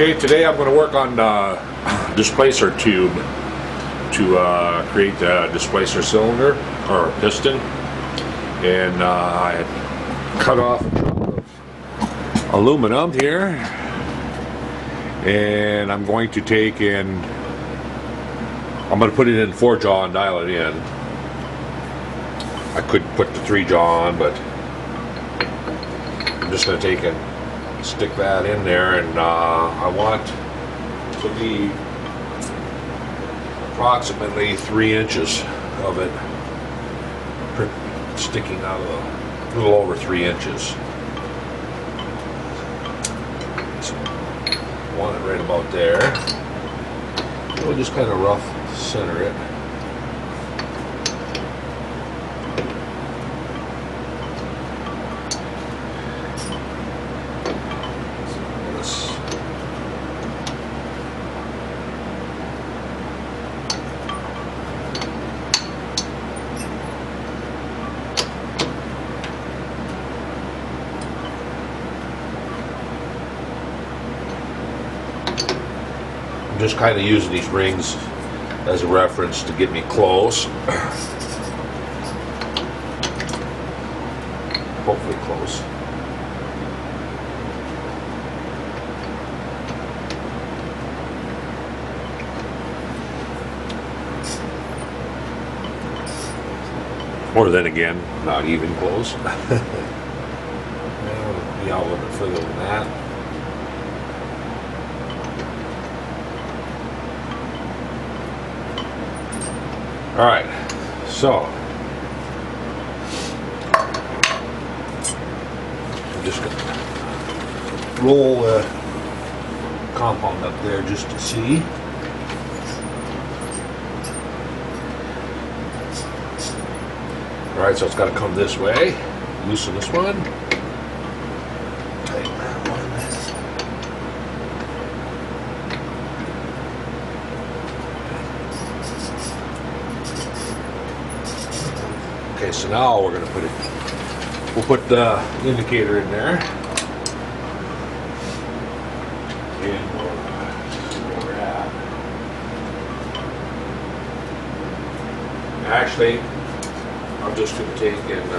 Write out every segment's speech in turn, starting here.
Okay, today I'm going to work on displacer tube to create the displacer cylinder or piston, and I had cut off a chunk of aluminum here, and I'm going to take and I'm going to put it in 4-jaw and dial it in. I could put the 3-jaw on, but I'm just going to take and stick that in there, and I want to be approximately 3 inches of it sticking out of a little over 3 inches. So I want it right about there. We'll just kind of rough center it. Just kind of using these rings as a reference to get me close. Hopefully close. Or then again, not even close. Be out a little bit further than that. All right, so I'm just going to roll the compound up there just to see. All right, so it's got to come this way. Loosen this one. Tighten that one. Okay, so now we're going to we'll put the indicator in there. And we'll see where we're at. Actually, I'm just going to take and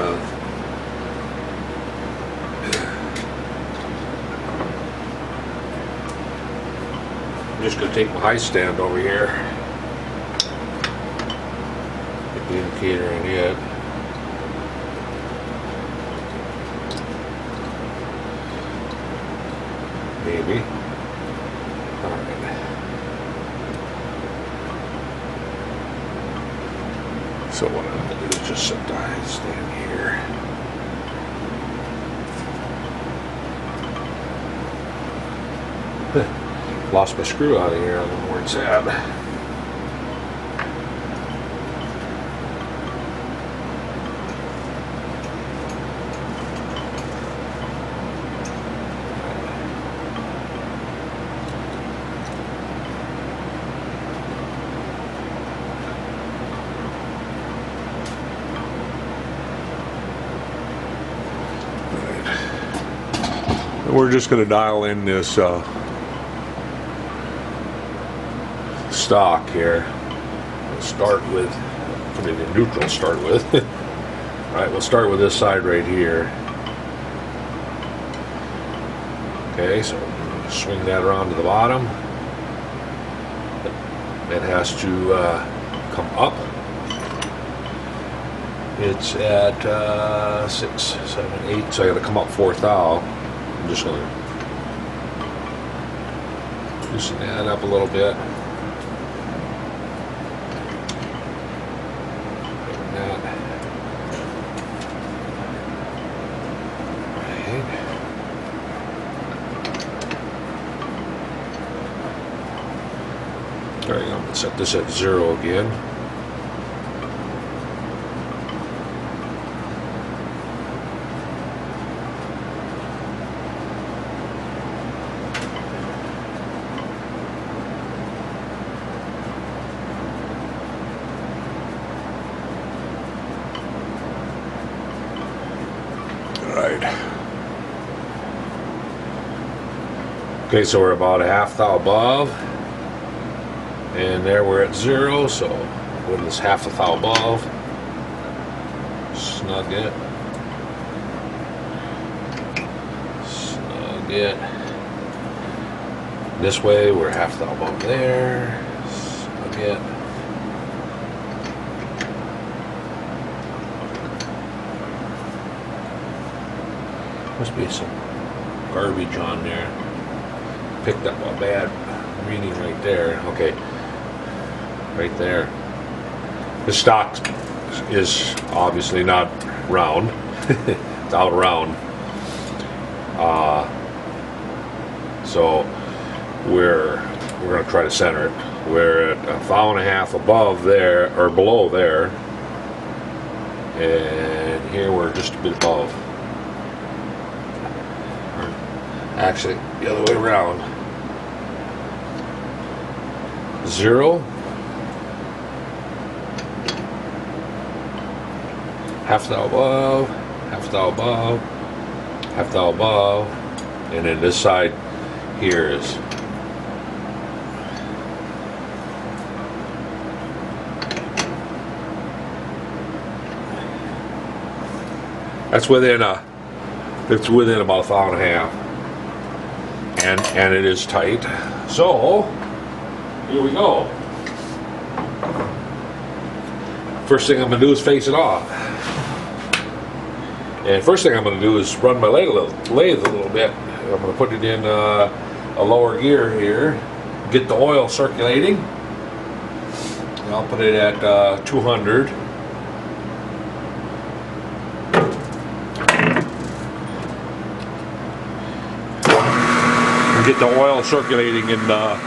I'm just going to take my high stand over here. Put the indicator in it. Maybe. All right. So what I'm going to do is just set the high stand here. Lost my screw out of here. I don't know where it's at. We're just going to dial in this stock here. We'll start with, put it in neutral to start with. Alright, we'll start with this side right here. Okay, so swing that around to the bottom. It has to come up. It's at 6, 7, 8, so I got to come up 4th thou. I'm just going to loosen that up a little bit. Like that. Right. There you go. I'm going to set this at 0 again. Right. Okay, so we're about a half thou above, and there we're at 0, so put this half a thou above, snug it, snug it. This way we're half thou above there, snug it. Must be some garbage on there. Picked up a bad reading right there. Okay, right there. The stock is obviously not round. It's out round. So we're going to try to center it. We're at 1.5 thou above there, or below there, and here we're just a bit above. Actually, the other way around. 0, half thou above, half thou above, half thou above, and then this side here is that's within a, it's within about 1.5 thou. And it is tight. So here we go. First thing I'm going to do is face it off. And first thing I'm going to do is run my lathe a little bit. I'm going to put it in a lower gear here, get the oil circulating. And I'll put it at 200. Get the oil circulating in the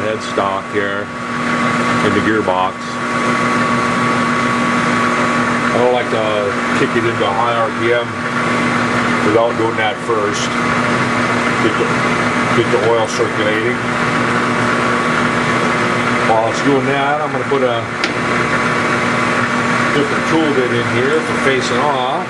headstock here, in the gearbox. I don't like to kick it into high RPM without doing that first. Get the oil circulating. While it's doing that, I'm going to put a different tool bit in here for facing off.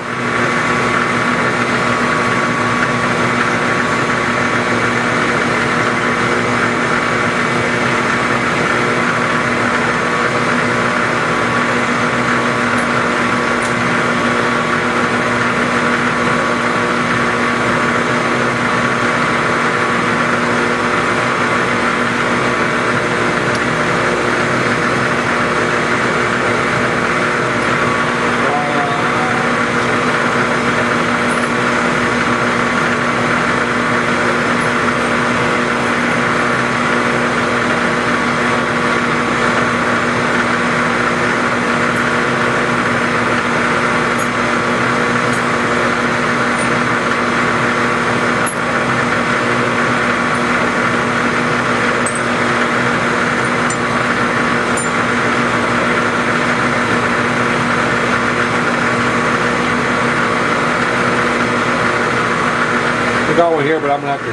Going here, but I'm going to have to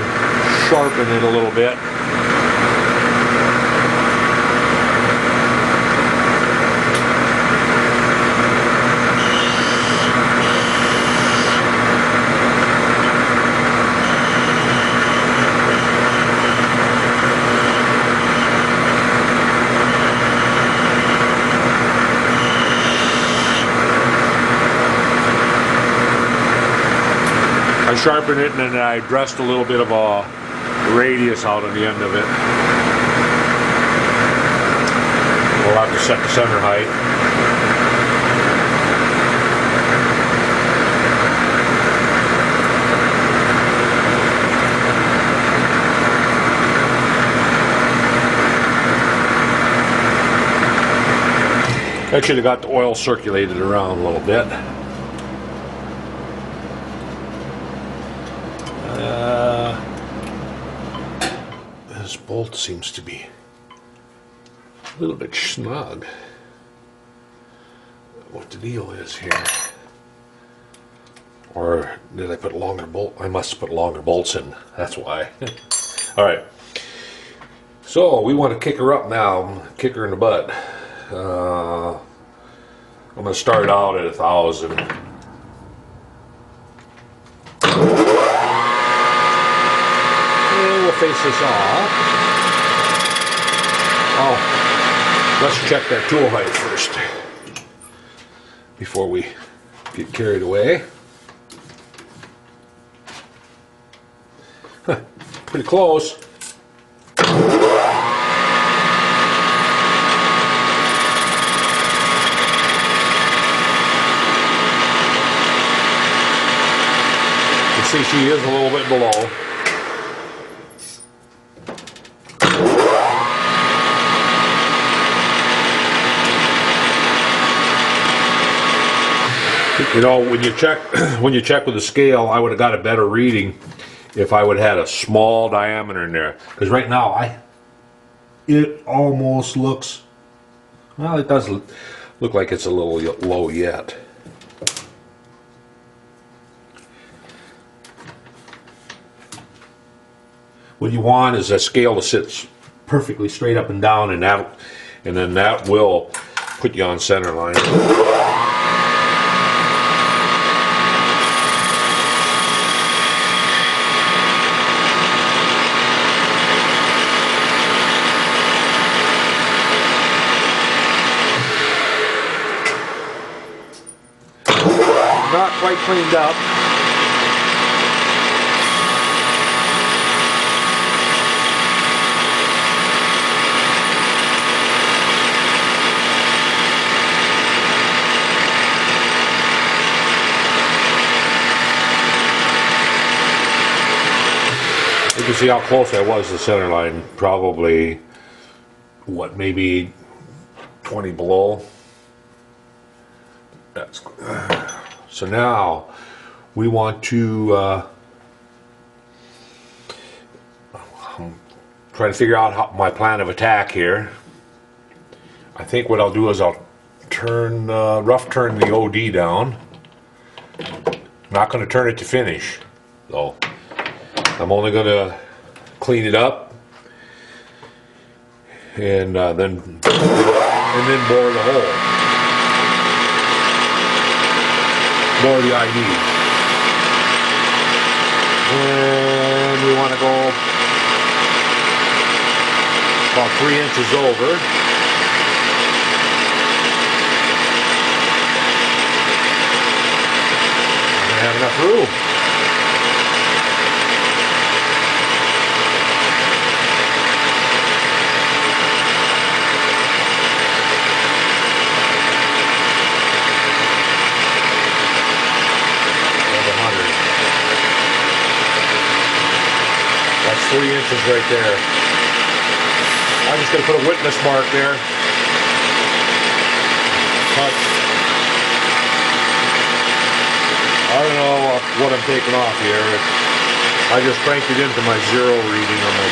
sharpen it a little bit. I sharpened it and then I dressed a little bit of a radius out on the end of it. We'll have to set the center height. I should have got the oil circulated around a little bit. This bolt seems to be a little bit snug. What the deal is here? Or did I put longer bolt? I must put longer bolts in. That's why. All right. So we want to kick her up now. Kick her in the butt. I'm going to start out at 1,000. we'll face this off. Oh, let's check that tool height first before we get carried away. Huh, pretty close. See, she is a little bit below. You know, when you check with the scale, I would have got a better reading if I would have had a small diameter in there. Because right now, it almost looks, well, it does look like it's a little low yet. What you want is a scale that sits perfectly straight up and down, and then that will put you on center line. Not quite cleaned up. You can see how close I was to the center line. Probably, what, maybe 20 below. That's so now we want to try to figure out my plan of attack here. I think what I'll do is I'll rough turn the OD down. Not going to turn it to finish, though. I'm only going to clean it up and then bore the hole, bore the ID, and we want to go about 3 inches over. I don't have enough room. That's 3 inches right there. I'm just going to put a witness mark there. Cut. I don't know what I'm taking off here. I just cranked it into my zero reading on my.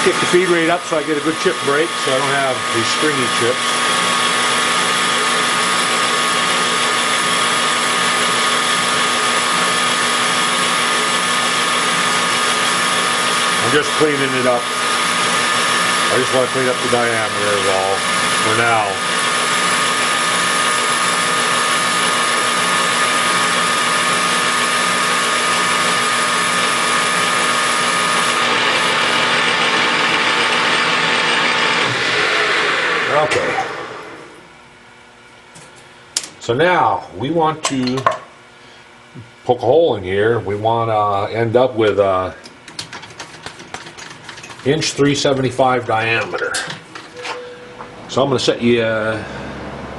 Kick the feed rate up so I get a good chip break, so I don't have these stringy chips. I'm just cleaning it up. I just want to clean up the diameter is all for now. Okay. So now we want to poke a hole in here. We want to end up with a 1.375" diameter. So I'm going to set you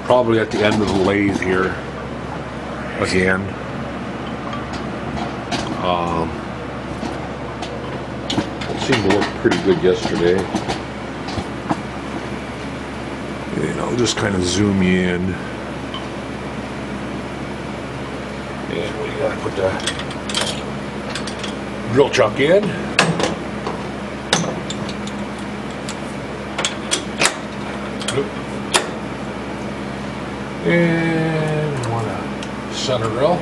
probably at the end of the lathe here again. It seemed to look pretty good yesterday. And I'll just kind of zoom you in. And we got to put the drill chuck in. And we want a center drill.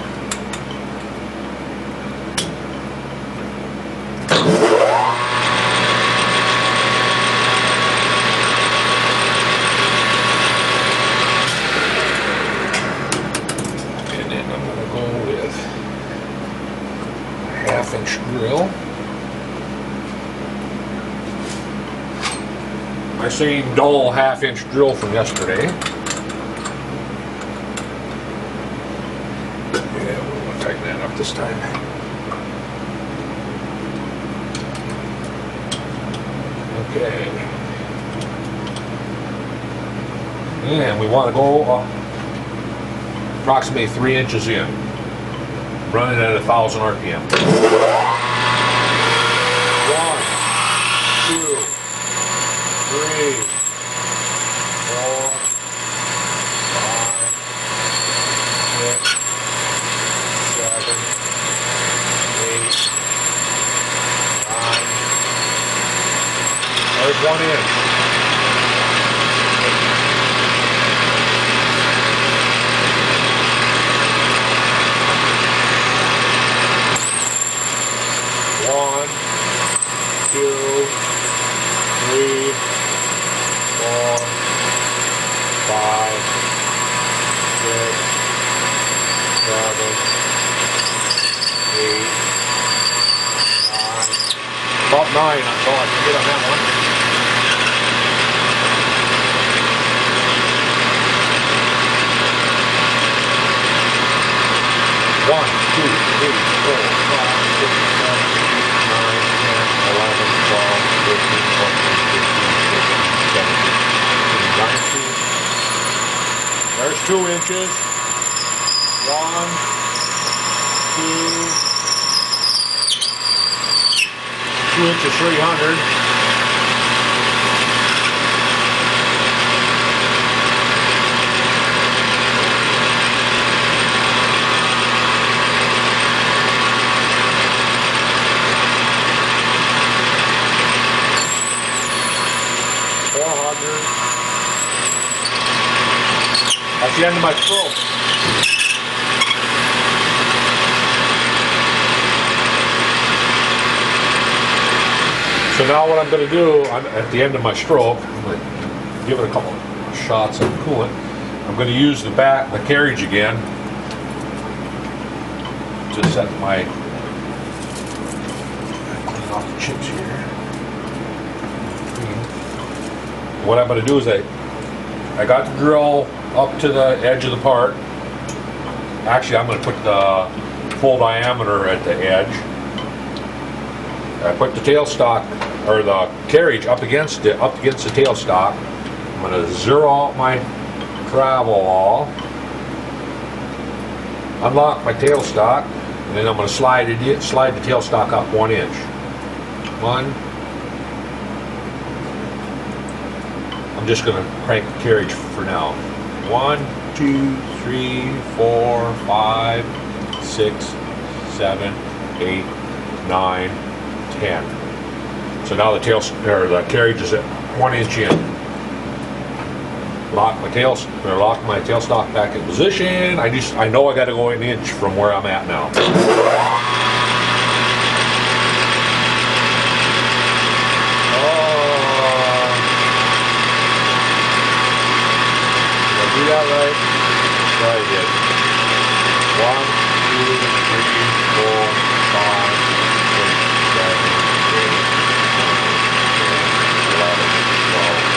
And then drill. My same dull half-inch drill from yesterday. Yeah, we'll tighten that up this time. Okay. And we want to go approximately 3 inches in, running at 1,000 RPM. 1, 2, 3, 4, 5, 6, 7, 8, 9. There's 1 inch. One, 2, 3, 4, 5, 6, 7, 8, 9. About 9, that's all I can get on that one. One, 2, 3, 4, 5, 6, 7, 8, 9, 10, 11, 12, 13, 14, 15, 16, 17, 18, 19. There's 2 inches. 1, 2, 2 inches, 300. That's the end of my stroke. So now what I'm going to do, at the end of my stroke, I'm going to give it a couple shots of coolant. I'm going to use the carriage again to set my, clean off the chips here. What I'm going to do is I got the drill up to the edge of the part. Actually, I'm going to put the full diameter at the edge. I put the tailstock, or the carriage up against the tailstock. I'm going to zero out my travel wall, unlock my tailstock, and then I'm going to slide the tailstock up 1 inch. I'm just going to crank the carriage for now. 1, 2, 3, 4, 5, 6, 7, 8, 9, 10. So now the carriage is at 1 inch in. Lock my tailstock back in position. I know I got to go 1 inch from where I'm at now. Do that right? Try it. 1, 2, 3, 4, 5, 6, 7, 8, 9, 10, 11, 12,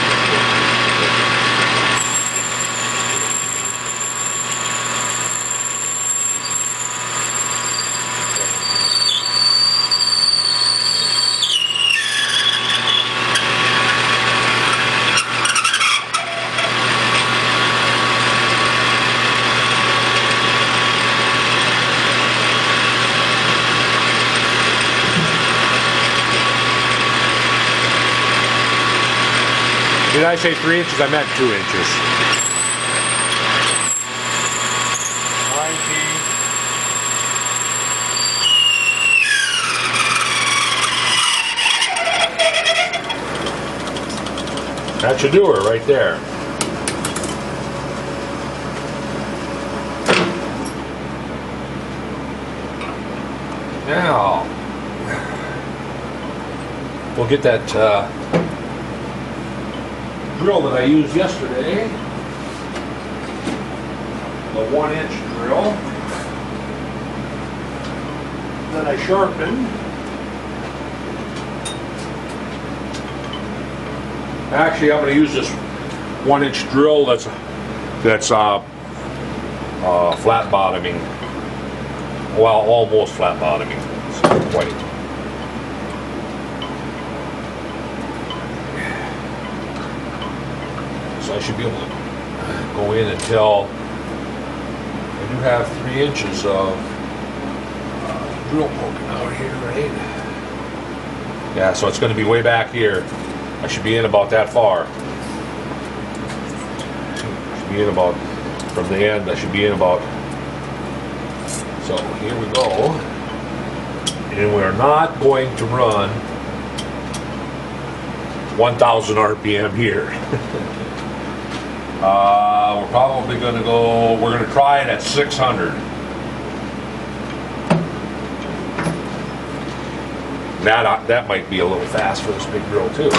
Did I say 3 inches? I meant 2 inches. 19. That should do her right there. Now, we'll get that drill that I used yesterday, the 1 inch drill that I sharpened. Actually, I'm going to use this 1-inch drill that's flat bottoming. Well, almost flat bottoming. It's not quite. So I should be able to go in until I do have 3 inches of drill poking out here, right? Yeah, so it's going to be way back here. I should be in about that far. Should be in about, from the end, I should be in about. So here we go. And we're not going to run 1,000 RPM here. We're probably going to go, we're going to try it at 600. That might be a little fast for this big drill too.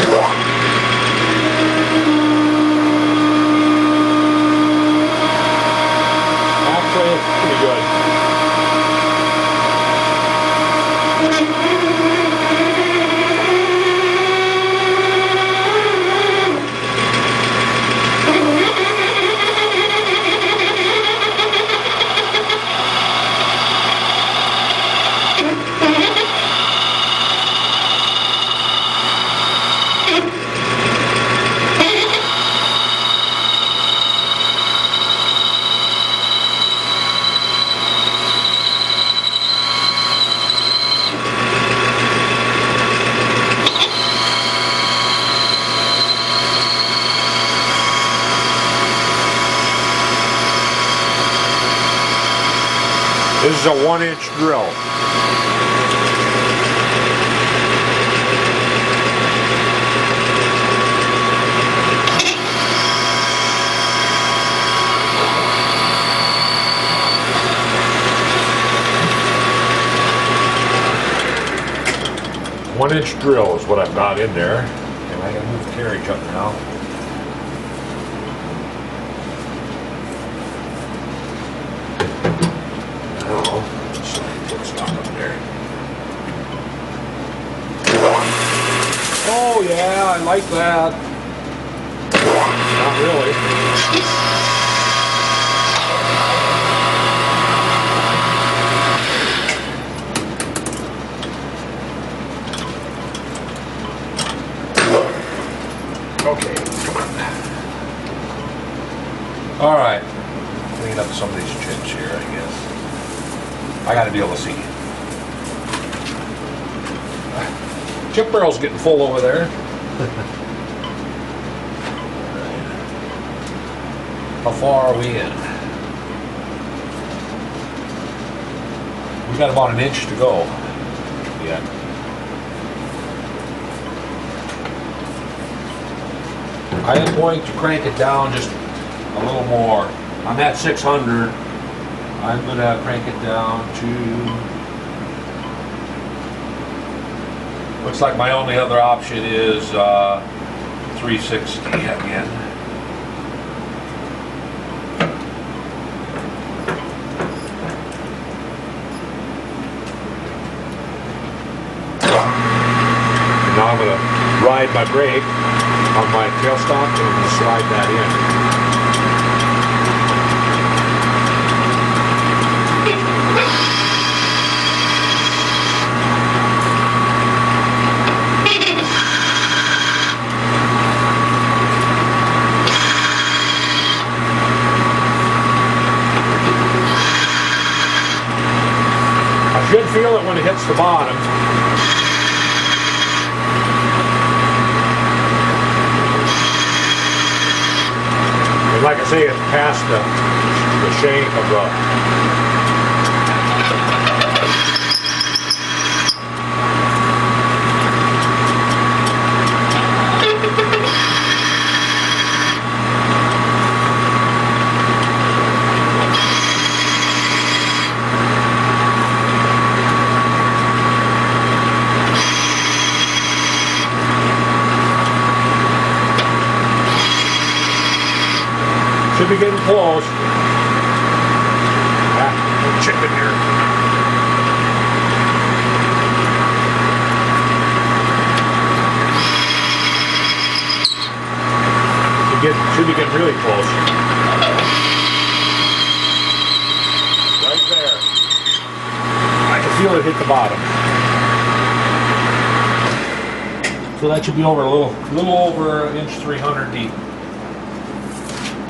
Actually, it's pretty good. This is a 1-inch drill. One-inch drill is what I've got in there, and I can move the carriage up now. Oh yeah, I like that. Not really. Okay, come on. All right, clean up some of these chips here, I guess. I got to be able to see. Chip barrel's getting full over there. How far are we in? We got about 1 inch to go yet. I am going to crank it down just a little more. I'm at 600. I'm going to crank it down to... Looks like my only other option is 360 again. And now I'm going to ride my brake on my tailstock and I'm going to slide that in. I should feel it when it hits the bottom. And like I say, it's past the shank of the... Should be getting close. getting really close. Right there. I can feel it hit the bottom. So that should be over a little over 1.3 inches deep.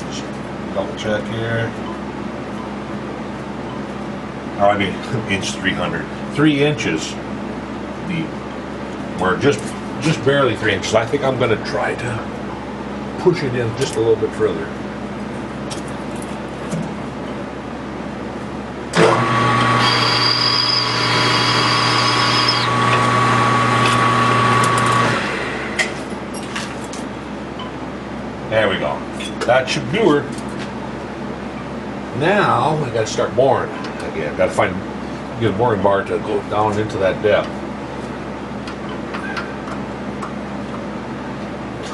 Just double check here. Oh, I mean 1.3 inches. 3 inches deep. We're just barely 3 inches. I think I'm going to try to push it in just a little bit further. There we go. That should do her. Now I got to start boring again. Got to get a boring bar to go down into that depth.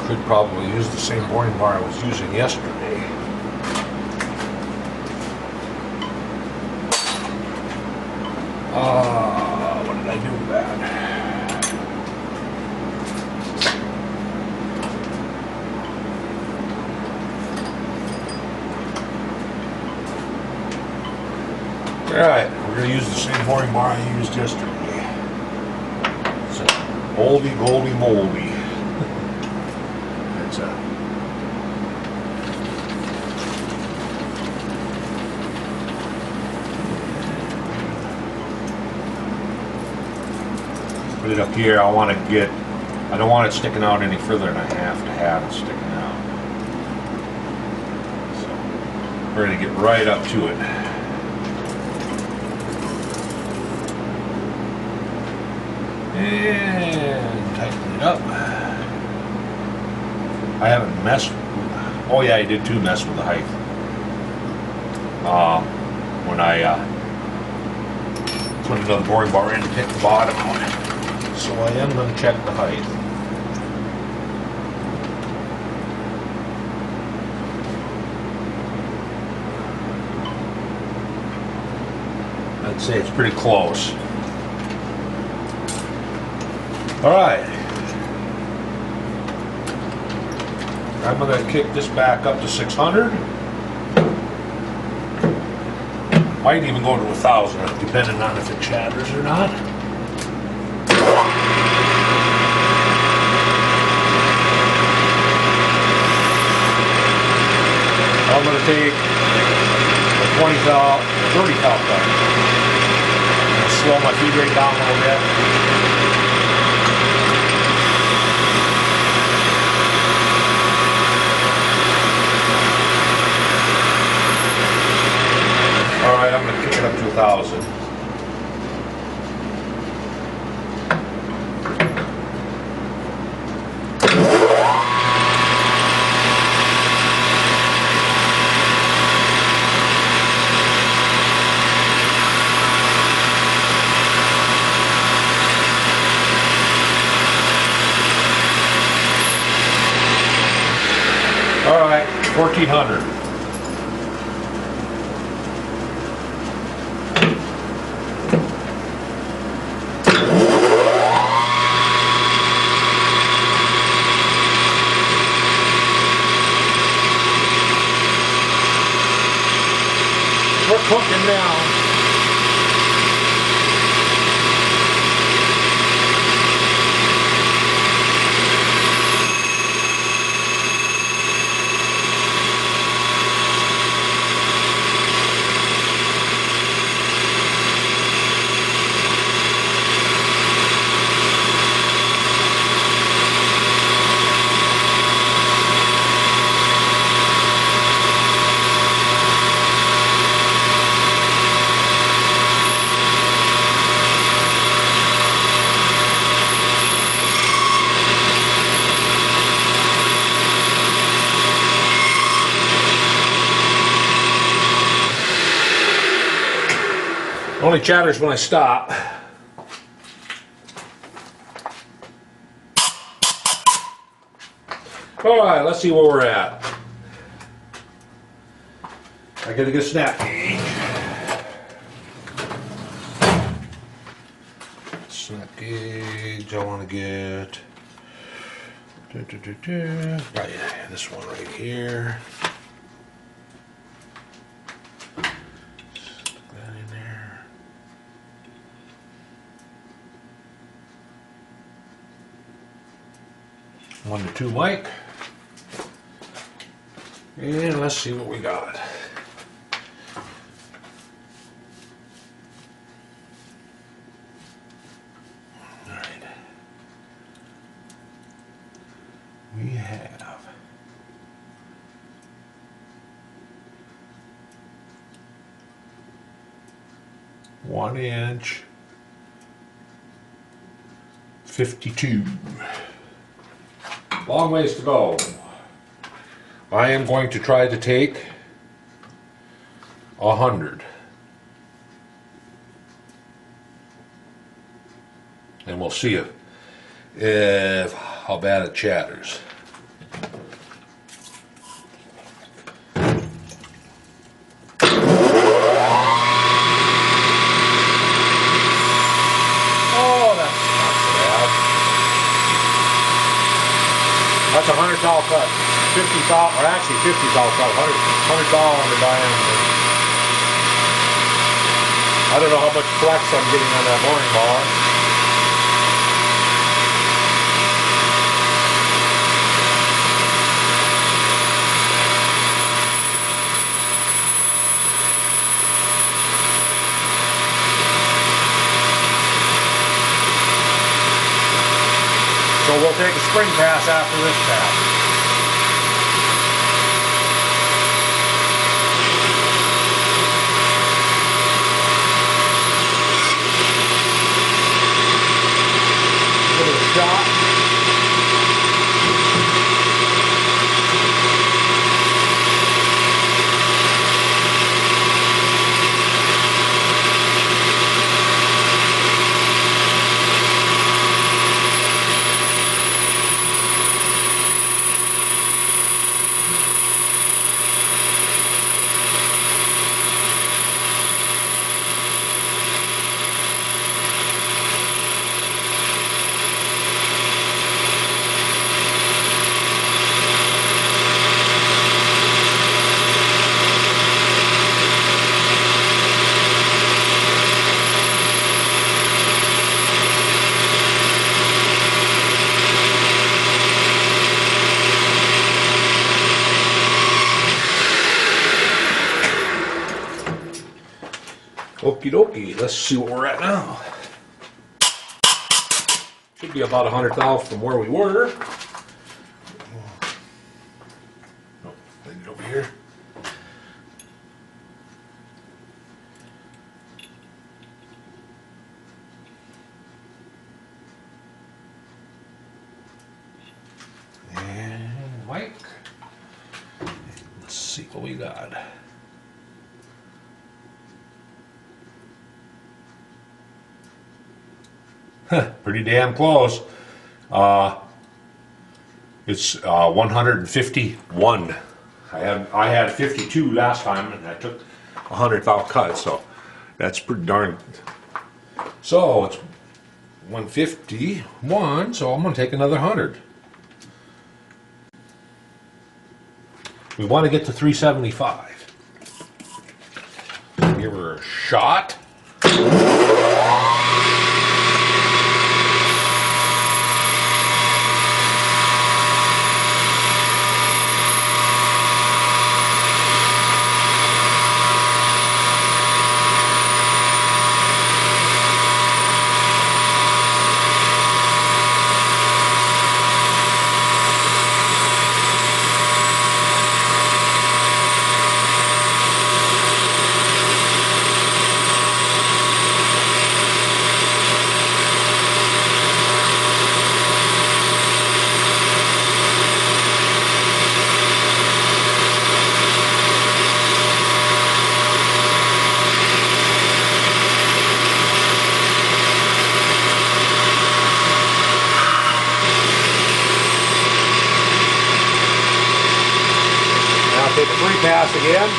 Could probably use the same boring bar I was using yesterday. What did I do with that? Alright, we're going to use the same boring bar I used yesterday. It's a oldie, goldie, moldy. It's a put it up here. I don't want it sticking out any further than I have to have it sticking out. So we're going to get right up to it. And tighten it up. I haven't messed with, oh yeah, I did too mess with the height. When I put another boring bar in to pick the bottom out. So I am going to check the height. I'd say it's pretty close. All right, I'm going to kick this back up to 600. Might even go to 1,000, depending on if it shatters or not. I'm going to take a 20 cal, 30 cal cut. Slow my feed rate down a little bit. Alright, I'm going to kick it up to 1,000. Alright, 1,400. We're cooking now. Only chatters when I stop. Alright, let's see where we're at. I gotta get a snap gauge. Snap gauge, I want to get Right, this one right here. Stick that in there. One to two mic. And let's see what we got. All right. We have 1 inch 52. Long ways to go. I am going to try to take 100. And we'll see if how bad it chatters. That's a 100 thou cut, 50 thou, or actually 50 thou cut, 100 thou on the diameter. I don't know how much flex I'm getting on that boring bar. So we'll take a spring pass after this pass. Give it a shot. Okie dokie, let's see what we're at now. Should be about 100 thou from where we were. Oh, leave it over here. And mic. Let's see what we got. Pretty damn close. It's 151. I had 52 last time, and I took 100 thou cut, so that's pretty darn. So it's 151. So I'm gonna take another 100. We want to get to 375. Give her a shot. Take a free pass again.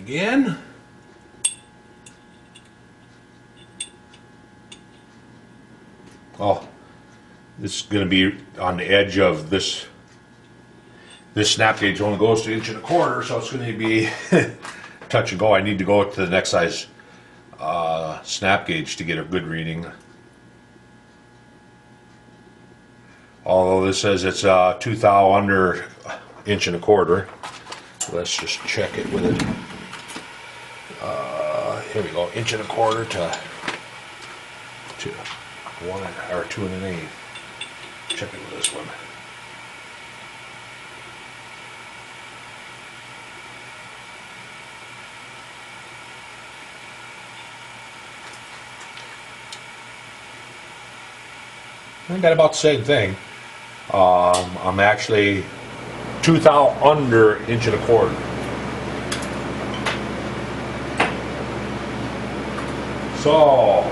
again. Oh, this is going to be on the edge of this. This snap gauge only goes to 1.25 inches, so it's going to be touch and go. I need to go to the next size snap gauge to get a good reading. Although this says it's 2 thou under 1.25 inches. Let's just check it with it. Here we go, 1.25 to 1 or 2 1/8. Check it with this one. I got about the same thing. I'm actually 2 thou under 1.25 inches. So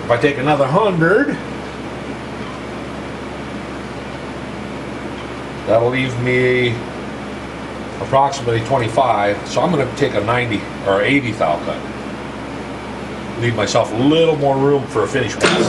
if I take another 100, that'll leave me approximately 25. So I'm going to take a 90 or 80 thou cut. Leave myself a little more room for a finish pass.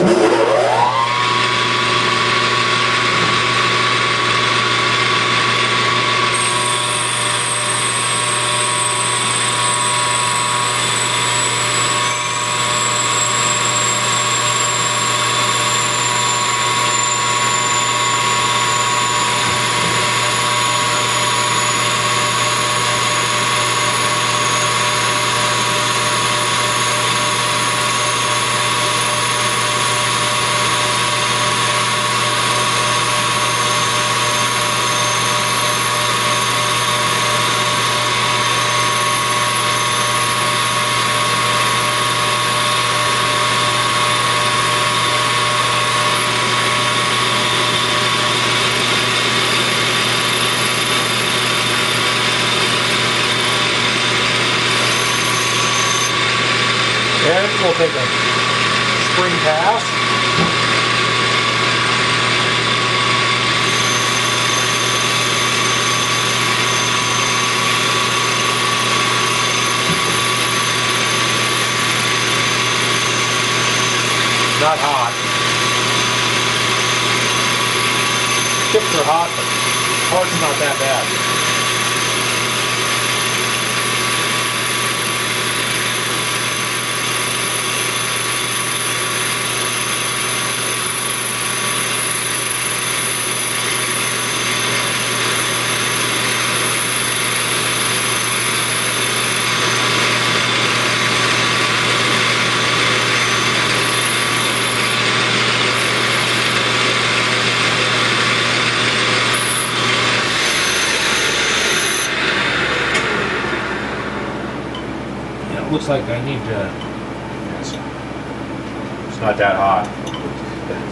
And we'll take a spring pass. Not hot. Tips are hot, but parts not that bad. Looks like I need to, yes, it's not that hot.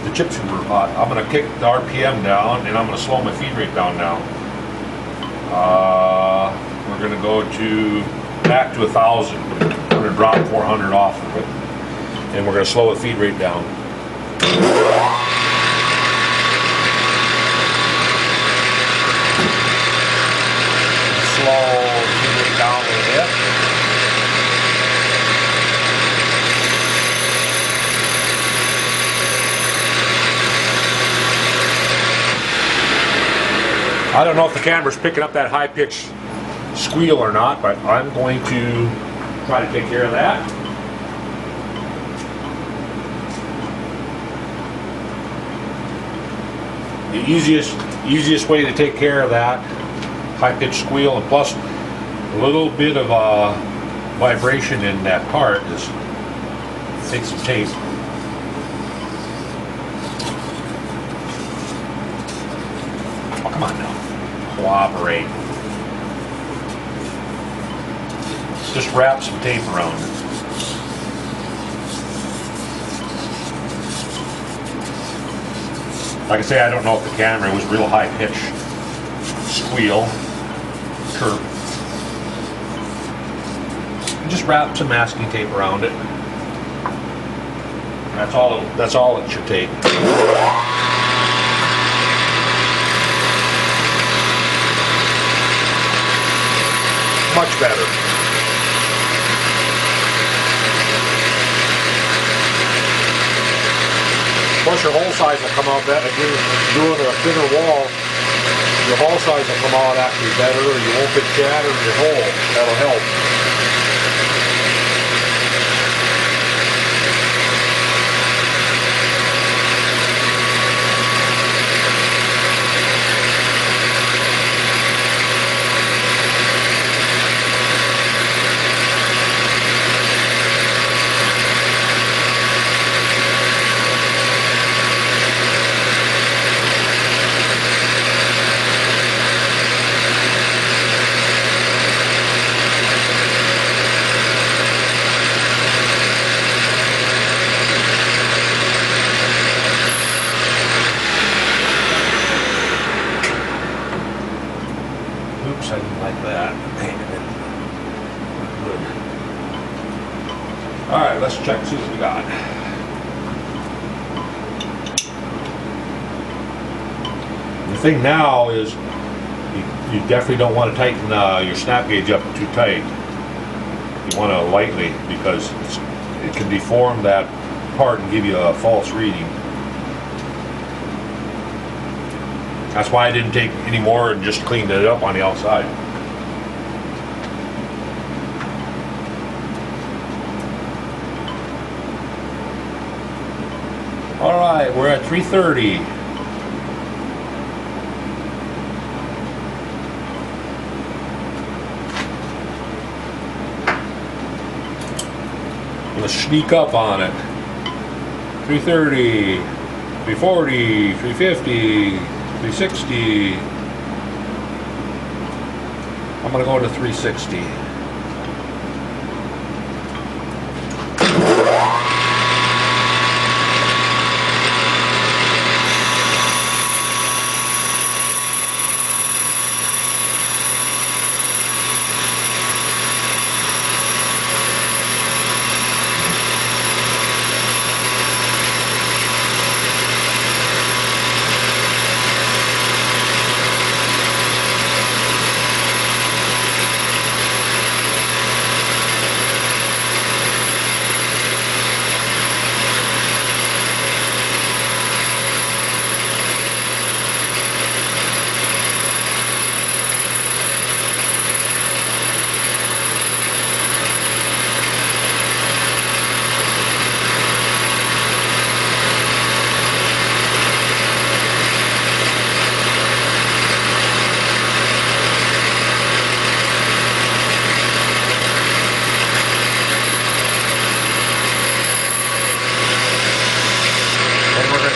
The chips were hot. I'm going to kick the RPM down and I'm going to slow my feed rate down now. We're going to go to back to 1,000. I'm going to drop 400 off of it. And we're going to slow the feed rate down. Slow the feed rate down a little bit. I don't know if the camera's picking up that high-pitched squeal or not, but I'm going to try to take care of that. The easiest way to take care of that high-pitched squeal, and plus a little bit of vibration in that part, is take some tape. Oh, come on now. Cooperate. Just wrap some tape around it. Like I say, I don't know if the camera was real high pitch squeal, chirp. Just wrap some masking tape around it. That's all it should take. Much better. Plus your hole size will come out better. If you're doing a thinner wall, your hole size will come out actually better, or you won't get chatter in your hole. That'll help. Oops, I didn't like that. Good. Alright, let's check, see what we got. The thing now is you definitely don't want to tighten your snap gauge up too tight. You want to lightly, because it can deform that part and give you a false reading. That's why I didn't take any more and just cleaned it up on the outside. Alright, we're at 330. I'm going to sneak up on it. 330, 340, 350. 360. I'm going to go to 360.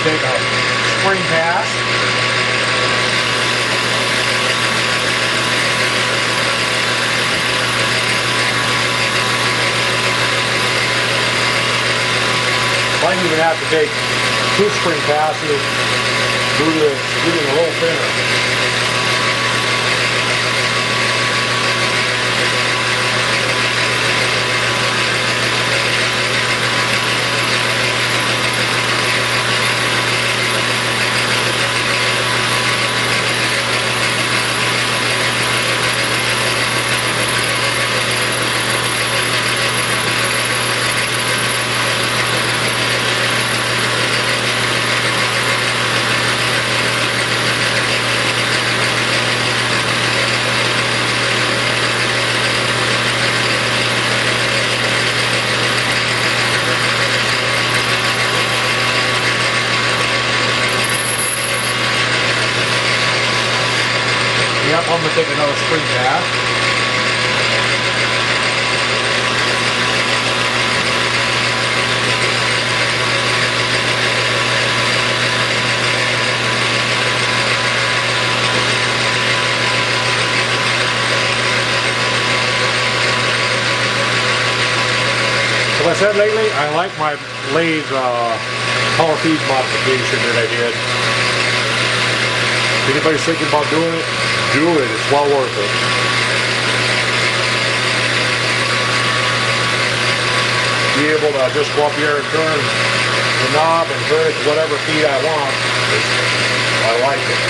Take a spring pass. Might even have to take 2 spring passes due to getting a little thinner. Yep, I'm going to take another spring pass. As I said lately, I like my lathe power feed modification that I did. If anybody's thinking about doing it, do it. It's well worth it. Be able to just go up here and turn the knob and turn it to whatever feed I want. I like it.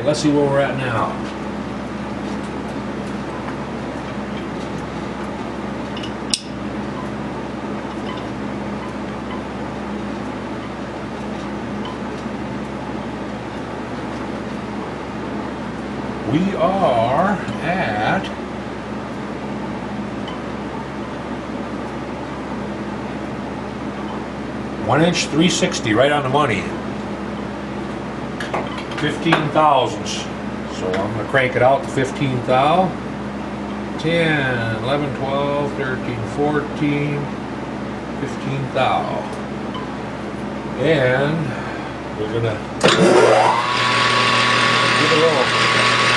let's see where we're at now. We are at 1 inch 360, right on the money. 15 thousandths. So I'm going to crank it out to 15 thou. 10, 11, 12, 13, 14, 15 thou. And we're going to give it a little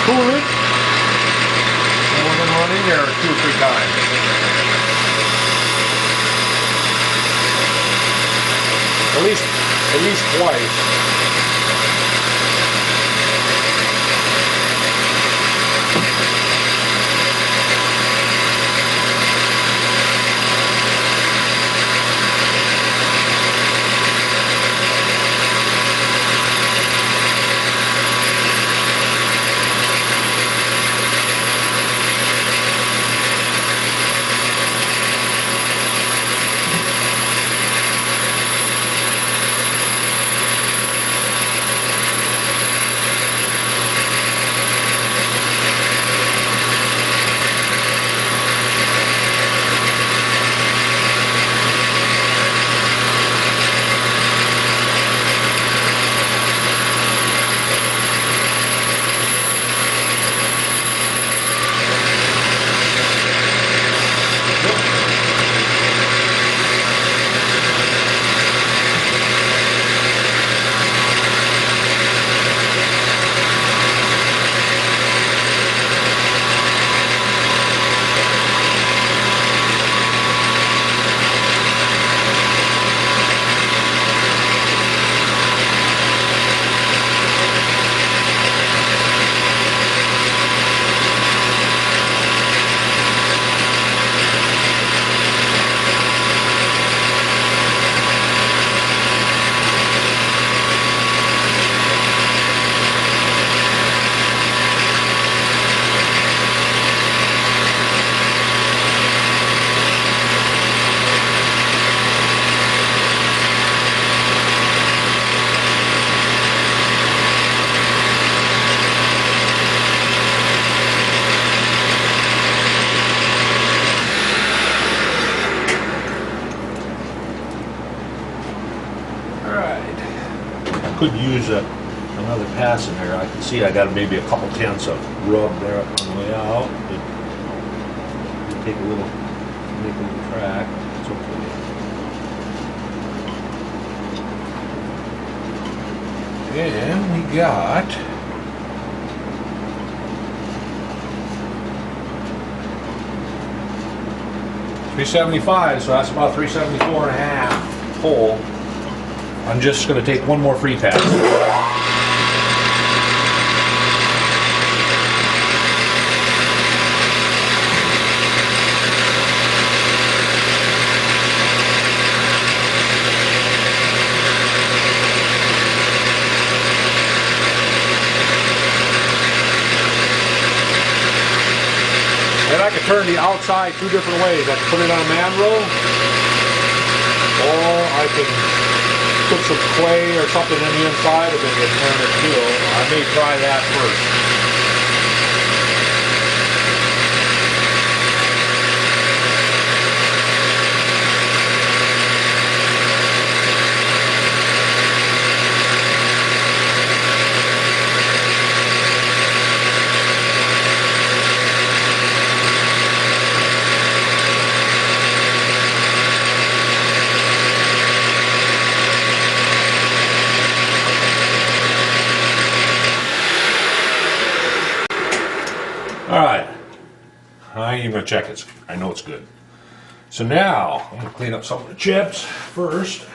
coolant. And we're going to run in there 2 or 3 times. At least twice. Could use another pass in there. I can see I got maybe a couple tenths of rub there on the way out. But take a little, make a little track. It's okay. And we got $375, so that's about 374 and a half full. I'm just going to take one more free pass. And I can turn the outside 2 different ways. I can put it on a man roll, or I can put some clay or something in the inside of it and turn it too. I may try that first. Alright, I ain't even gonna check it. I know it's good. So now, I'm gonna clean up some of the chips first.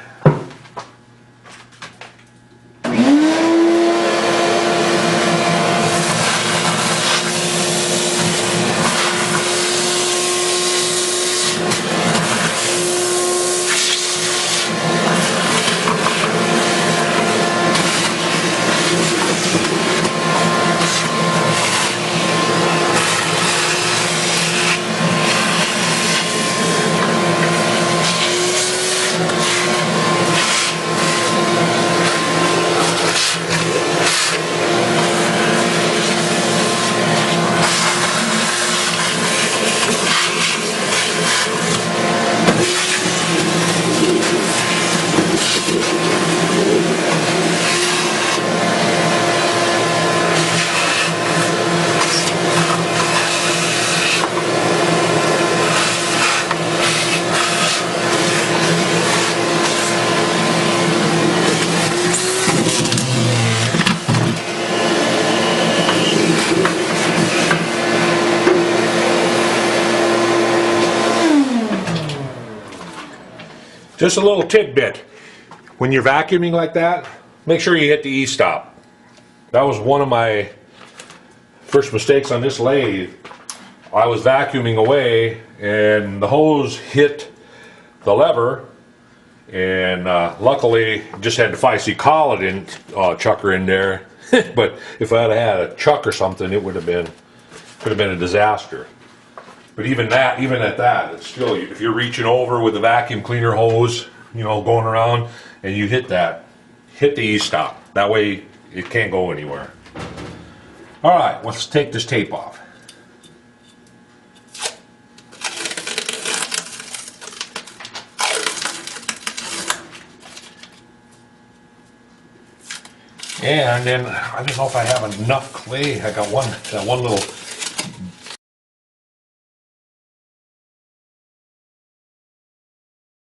Just a little tidbit. When you're vacuuming like that, make sure you hit the E-stop. That was one of my first mistakes on this lathe. I was vacuuming away and the hose hit the lever, and luckily just had the 5C collet in, chucker in there. But if I had a chuck or something, it could have been a disaster. But even at that, it's still, if you're reaching over with the vacuum cleaner hose, you know, going around, and you hit the E-stop. That way it can't go anywhere. All right, let's take this tape off. And then I don't know if I have enough clay. I got one little